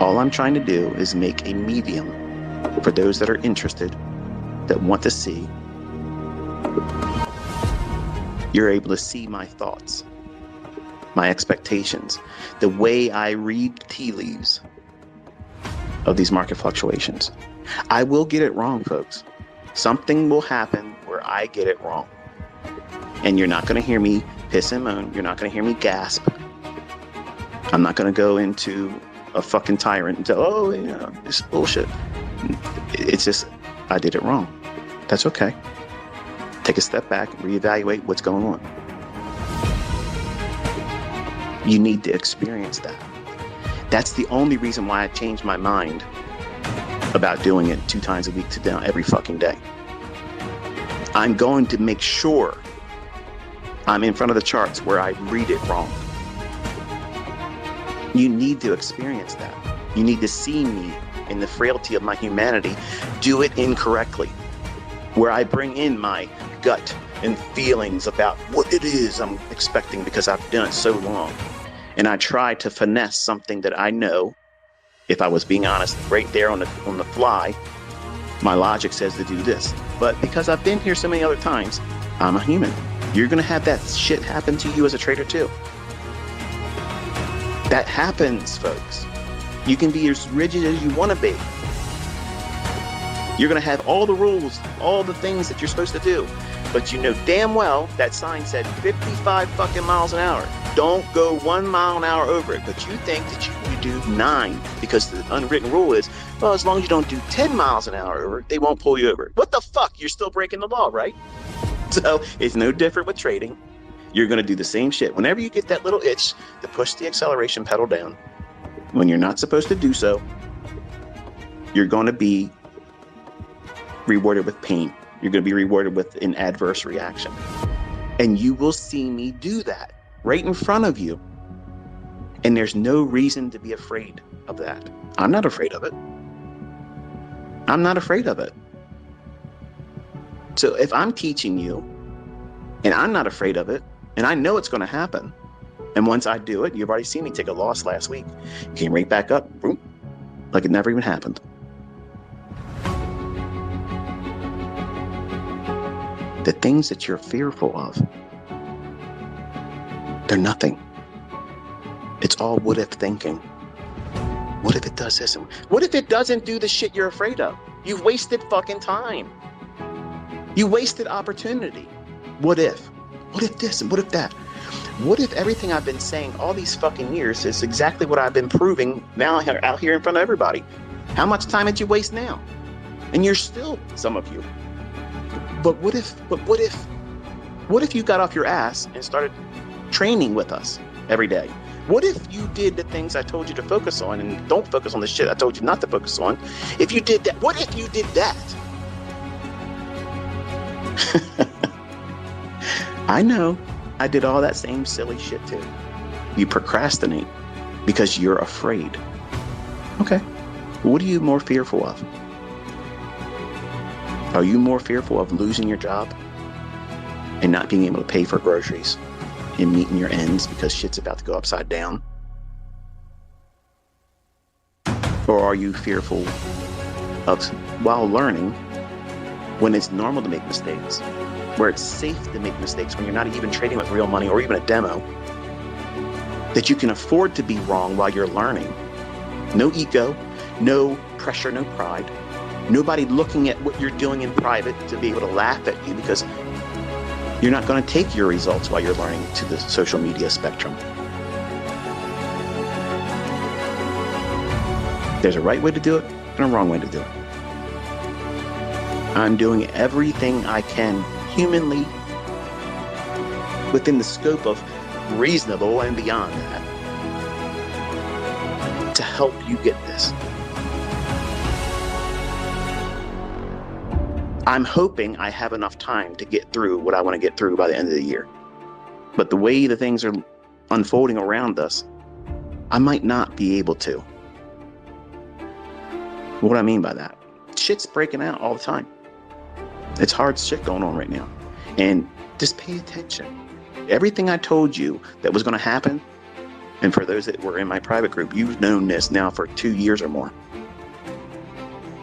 All I'm trying to do is make a medium for those that are interested, that want to see. You're able to see my thoughts, my expectations, the way I read tea leaves of these market fluctuations. I will get it wrong, folks. Something will happen where I get it wrong. And you're not going to hear me piss and moan. You're not going to hear me gasp. I'm not going to go into a fucking tyrant and tell, oh, yeah, it's bullshit. It's just, I did it wrong. That's okay. Take a step back, reevaluate what's going on. You need to experience that. That's the only reason why I changed my mind about doing it 2 times a week to down every fucking day. I'm going to make sure I'm in front of the charts where I read it wrong. You need to experience that. You need to see me in the frailty of my humanity do it incorrectly, where I bring in my gut and feelings about what it is I'm expecting because I've done it so long. And I try to finesse something that I know, if I was being honest, right there on the fly, my logic says to do this. But because I've been here so many other times, I'm a human. You're going to have that shit happen to you as a trader too. That happens, folks. You can be as rigid as you want to be. You're going to have all the rules, all the things that you're supposed to do. But you know damn well that sign said 55 fucking miles an hour. Don't go 1 mile an hour over it. But you think that you can do 9 because the unwritten rule is, well, as long as you don't do 10 miles an hour over, they won't pull you over. What the fuck? You're still breaking the law, right? So it's no different with trading. You're going to do the same shit. Whenever you get that little itch to push the acceleration pedal down, when you're not supposed to do so, you're going to be rewarded with pain. You're going to be rewarded with an adverse reaction. And you will see me do that right in front of you. And there's no reason to be afraid of that. I'm not afraid of it. I'm not afraid of it. So if I'm teaching you and I'm not afraid of it, and I know it's going to happen, and once I do it, you've already seen me take a loss last week. Came right back up, boom, like it never even happened. The things that you're fearful of, they're nothing. It's all what if thinking. What if it does this? What if it doesn't do the shit you're afraid of? You've wasted fucking time. You wasted opportunity. What if? What if this and what if that? What if everything I've been saying all these fucking years is exactly what I've been proving now out here in front of everybody? How much time did you waste now? And you're still, some of you. But what if you got off your ass and started training with us every day? What if you did the things I told you to focus on and don't focus on the shit I told you not to focus on? If you did that, what if you did that? I know I did all that same silly shit too. You procrastinate because you're afraid. Okay. What are you more fearful of? Are you more fearful of losing your job and not being able to pay for groceries and meeting your ends because shit's about to go upside down? Or are you fearful of, while learning, when it's normal to make mistakes, where it's safe to make mistakes when you're not even trading with real money or even a demo, that you can afford to be wrong while you're learning? No ego, no pressure, no pride. Nobody looking at what you're doing in private to be able to laugh at you because you're not going to take your results while you're learning to the social media spectrum. There's a right way to do it and a wrong way to do it. I'm doing everything I can humanly within the scope of reasonable and beyond that to help you get this. I'm hoping I have enough time to get through what I want to get through by the end of the year. But the way the things are unfolding around us, I might not be able to. What do I mean by that? Shit's breaking out all the time. It's hard shit going on right now. And just pay attention. Everything I told you that was going to happen, And for those that were in my private group, you've known this now for 2 years or more.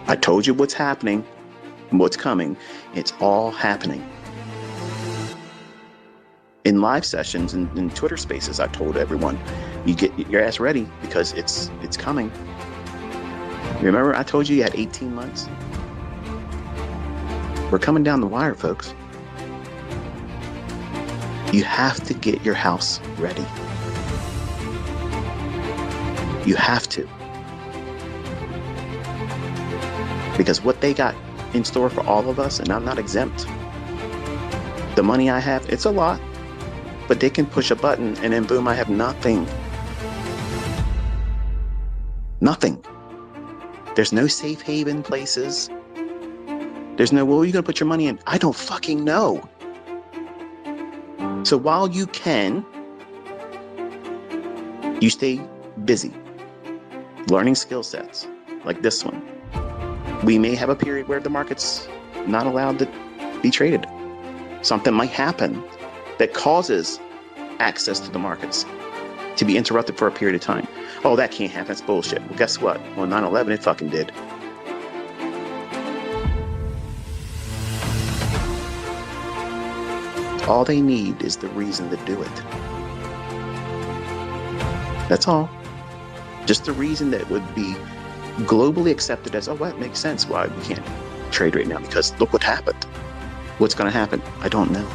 I told you what's happening and what's coming. It's all happening. In live sessions and in Twitter spaces, I told everyone, you get your ass ready because it's coming. Remember, I told you had 18 months? We're coming down the wire, folks. You have to get your house ready. You have to. Because what they got in store for all of us, and I'm not exempt. The money I have, it's a lot, but they can push a button and then boom, I have nothing. Nothing. There's no safe haven places. There's no, well, are you going to put your money in? I don't fucking know. So while you can, you stay busy learning skill sets like this one. We may have a period where the market's not allowed to be traded. Something might happen that causes access to the markets to be interrupted for a period of time. Oh, that can't happen. That's bullshit. Well, guess what? Well, 9/11, it fucking did. All they need is the reason to do it. That's all. Just the reason that would be globally accepted as, oh, that makes sense why we can't trade right now, because look what happened. What's going to happen? I don't know.